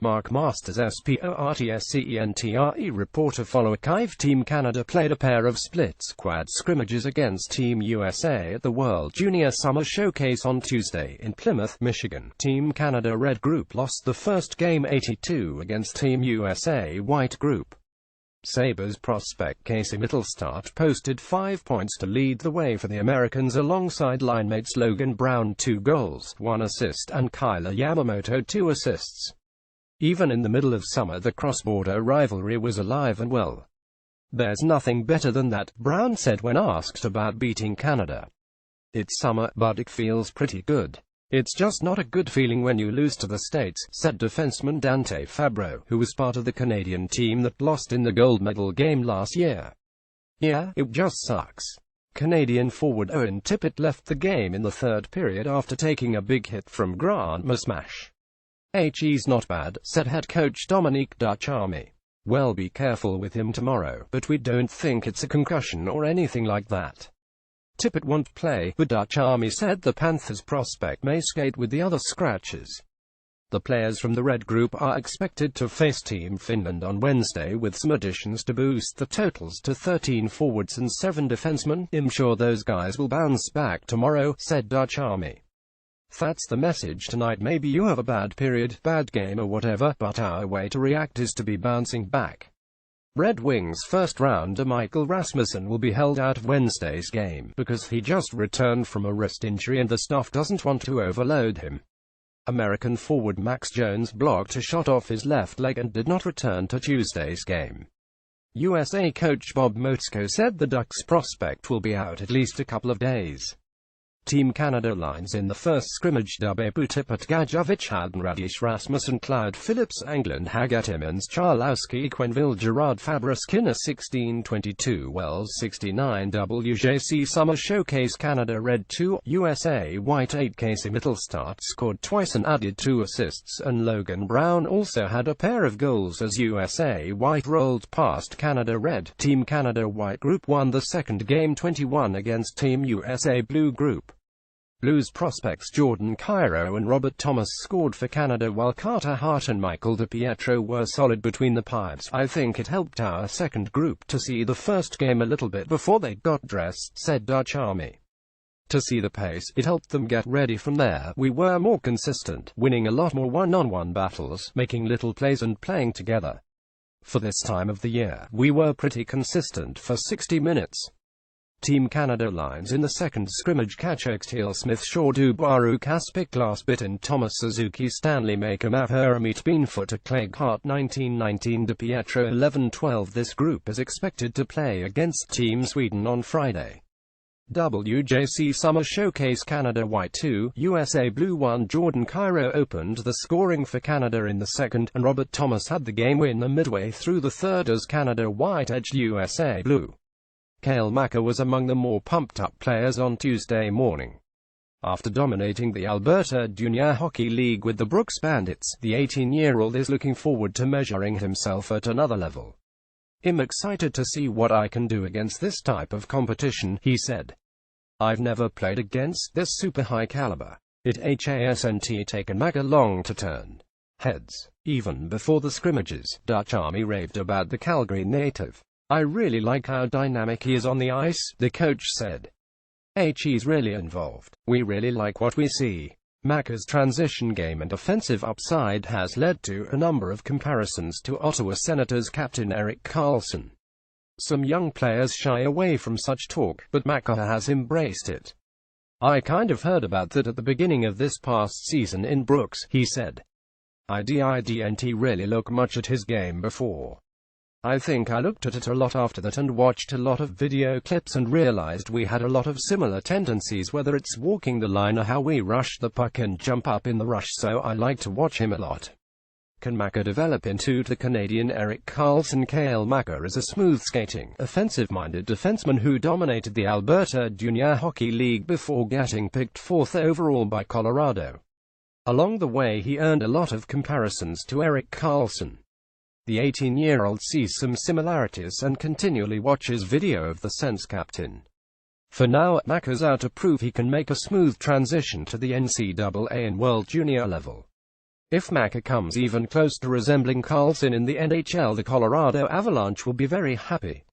Mark Masters SPORTSCENTRE reporter follow archive. Team Canada played a pair of split squad scrimmages against Team USA at the World Junior Summer Showcase on Tuesday in Plymouth, Michigan. Team Canada Red Group lost the first game 82 against Team USA White Group. Sabres prospect Casey Mittelstadt posted 5 points to lead the way for the Americans alongside linemates Logan Brown 2 goals, 1 assist and Kyler Yamamoto 2 assists. Even in the middle of summer, the cross-border rivalry was alive and well. "There's nothing better than that," Brown said when asked about beating Canada. "It's summer, but it feels pretty good. It's just not a good feeling when you lose to the States," said defenseman Dante Fabro, who was part of the Canadian team that lost in the gold medal game last year. "Yeah, it just sucks." Canadian forward Owen Tippett left the game in the third period after taking a big hit from Grant Masmash. "He's not bad," said head coach Dominique Ducharme. "Well, be careful with him tomorrow, but we don't think it's a concussion or anything like that." Tippett won't play, but Ducharme said the Panthers prospect may skate with the other scratches. The players from the Red Group are expected to face Team Finland on Wednesday, with some additions to boost the totals to 13 forwards and 7 defensemen. "I'm sure those guys will bounce back tomorrow," said Ducharme. "That's the message tonight. Maybe you have a bad period, bad game or whatever, but our way to react is to be bouncing back." Red Wings first-rounder Michael Rasmussen will be held out of Wednesday's game, because he just returned from a wrist injury and the staff doesn't want to overload him. American forward Max Jones blocked a shot off his left leg and did not return to Tuesday's game. USA coach Bob Motzko said the Ducks prospect will be out at least a couple of days. Team Canada lines in the first scrimmage: Dubepu, Tippett, Gadjovich, Hadden, Radish, Rasmussen, Cloud, Phillips, Englund, Haggett, Emmons, Charlowski, Quenneville, Gerard, Fabre, Skinner 16-22, Wells 69, WJC Summer Showcase Canada Red 2, USA White 8. Casey Mittelstadt scored twice and added 2 assists, and Logan Brown also had a pair of goals as USA White rolled past Canada Red. Team Canada White Group won the second game 21 against Team USA Blue Group. Blues prospects Jordan Kyrou and Robert Thomas scored for Canada, while Carter Hart and Michael DiPietro were solid between the pipes. "I think it helped our second group to see the first game a little bit before they got dressed," said Ducharme. "To see the pace, it helped them get ready. From there, we were more consistent, winning a lot more one-on-one battles, making little plays and playing together. For this time of the year, we were pretty consistent for 60 minutes. Team Canada lines in the second scrimmage: Kachuk, Steele, Smith, Shaw, Dubois, Kaspik, Glassbitten, Thomas, Suzuki, Stanley, Maker, Mahermit, Beanfoot, Clegg, Hart 19-19, DiPietro 11-12. This group is expected to play against Team Sweden on Friday. WJC Summer Showcase Canada White 2, USA Blue 1. Jordan Kyrou opened the scoring for Canada in the second, and Robert Thomas had the game winner midway through the third as Canada White edged USA Blue. Cale Makar was among the more pumped-up players on Tuesday morning. After dominating the Alberta Junior Hockey League with the Brooks Bandits, the 18-year-old is looking forward to measuring himself at another level. "I'm excited to see what I can do against this type of competition," he said. "I've never played against this super high caliber. It hasn't taken Makar long to turn heads. Even before the scrimmages, Ducharme raved about the Calgary native. "I really like how dynamic he is on the ice," the coach said. "He's really involved. We really like what we see." Makar's transition game and offensive upside has led to a number of comparisons to Ottawa Senators captain Erik Karlsson. Some young players shy away from such talk, but Makar has embraced it. "I kind of heard about that at the beginning of this past season in Brooks," he said. "I didn't really look much at his game before. I think I looked at it a lot after that and watched a lot of video clips and realized we had a lot of similar tendencies, whether it's walking the line or how we rush the puck and jump up in the rush, so I like to watch him a lot." Can Makar develop into the Canadian Erik Karlsson? Cale Makar is a smooth-skating, offensive-minded defenseman who dominated the Alberta Junior Hockey League before getting picked 4th overall by Colorado. Along the way he earned a lot of comparisons to Erik Karlsson. The 18-year-old sees some similarities and continually watches video of the Sens captain. For now, Makar's out to prove he can make a smooth transition to the NCAA and World Junior level. If Maka comes even close to resembling Carlson in the NHL, the Colorado Avalanche will be very happy.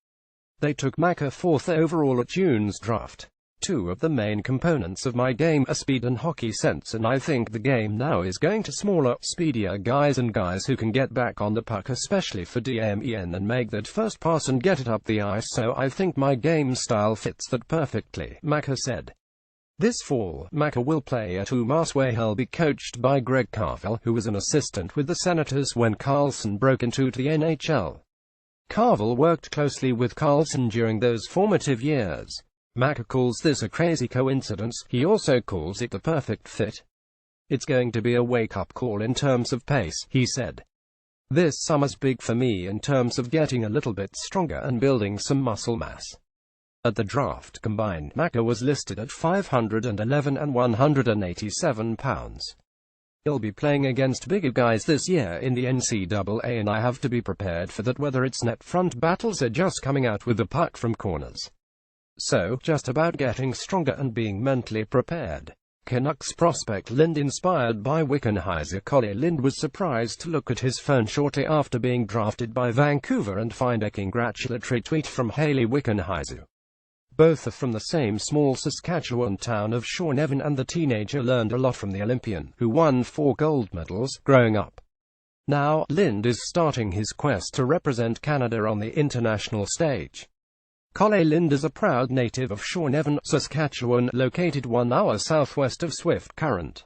They took Maka 4th overall at June's draft. Two of the main components of my game are speed and hockey sense, and I think the game now is going to smaller, speedier guys and guys who can get back on the puck, especially for DMEN, and make that first pass and get it up the ice, so I think my game style fits that perfectly, Maka said. This fall, Maka will play at UMass, where he'll be coached by Greg Carvel, who was an assistant with the Senators when Carlson broke into the NHL. Carvel worked closely with Carlson during those formative years. Maka calls this a crazy coincidence. He also calls it the perfect fit. It's going to be a wake-up call in terms of pace, he said. This summer's big for me in terms of getting a little bit stronger and building some muscle mass. At the draft combined, Maka was listed at 511 and 187 pounds. He'll be playing against bigger guys this year in the NCAA, and I have to be prepared for that, whether it's net front battles or just coming out with the puck from corners. So, just about getting stronger and being mentally prepared. Canucks prospect Lind, inspired by Wickenheiser. Collie Lind was surprised to look at his phone shortly after being drafted by Vancouver and find a congratulatory tweet from Hayley Wickenheiser. Both are from the same small Saskatchewan town of Shaunavon, and the teenager learned a lot from the Olympian, who won 4 gold medals, growing up. Now, Lind is starting his quest to represent Canada on the international stage. Collie Lind is a proud native of Shaunavon, Saskatchewan, located 1 hour southwest of Swift Current.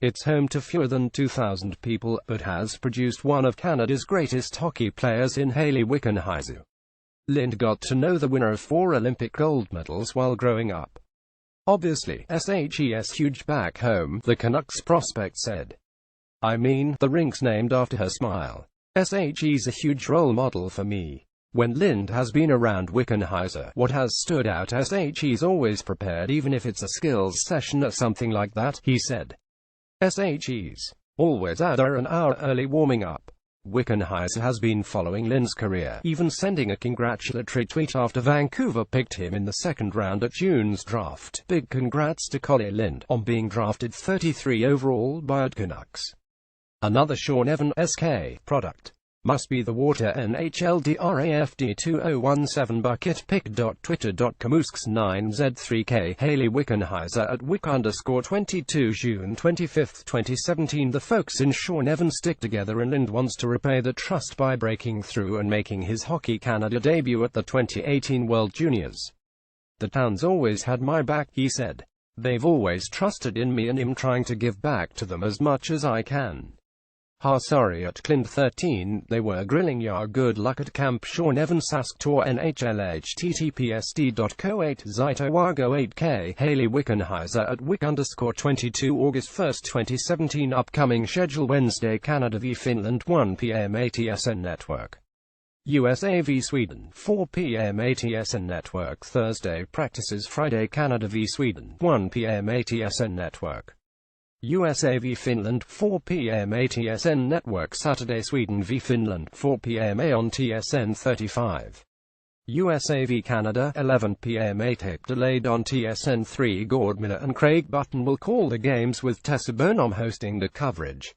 It's home to fewer than 2,000 people, but has produced one of Canada's greatest hockey players in Hayley Wickenheiser. Lind got to know the winner of 4 Olympic gold medals while growing up. Obviously, SHE's huge back home, the Canucks prospect said. I mean, the rink's named after her smile. SHE's a huge role model for me. When Lind has been around Wickenheiser, what has stood out, SHE's always prepared, even if it's a skills session or something like that, he said. SHE's always out there an hour early warming up. Wickenheiser has been following Lind's career, even sending a congratulatory tweet after Vancouver picked him in the 2nd round at June's draft. Big congrats to Collie Lind on being drafted 33 overall by the Canucks. Another Shaunavon SK product must be the water. NHLDRAFD2017 bucket pic.twitter.com/9Z3K Hayley Wickenheiser at Wick_22 June 25, 2017. The folks in Shaunavon stick together, and Lind wants to repay the trust by breaking through and making his Hockey Canada debut at the 2018 World Juniors. The town's always had my back, he said. They've always trusted in me, and I'm trying to give back to them as much as I can. Sorry at Clint 13, they were grilling ya. Good luck at Camp Shaunavon Sask Tour NHL https://d.co8 Zitowago 8K Hayley Wickenheiser at Wick_22 August 1, 2017. Upcoming schedule: Wednesday Canada v Finland 1 p.m. ATSN Network. USA v Sweden 4 p.m. ATSN Network. Thursday practices: Friday Canada v Sweden 1 p.m. ATSN Network. USA v Finland 4 p.m. ATSN Network. Saturday Sweden v Finland 4 p.m. on TSN 35. USA v Canada 11 p.m. tape delayed on TSN 3. Gord Miller and Craig Button will call the games, with Tessa Bonhomme hosting the coverage.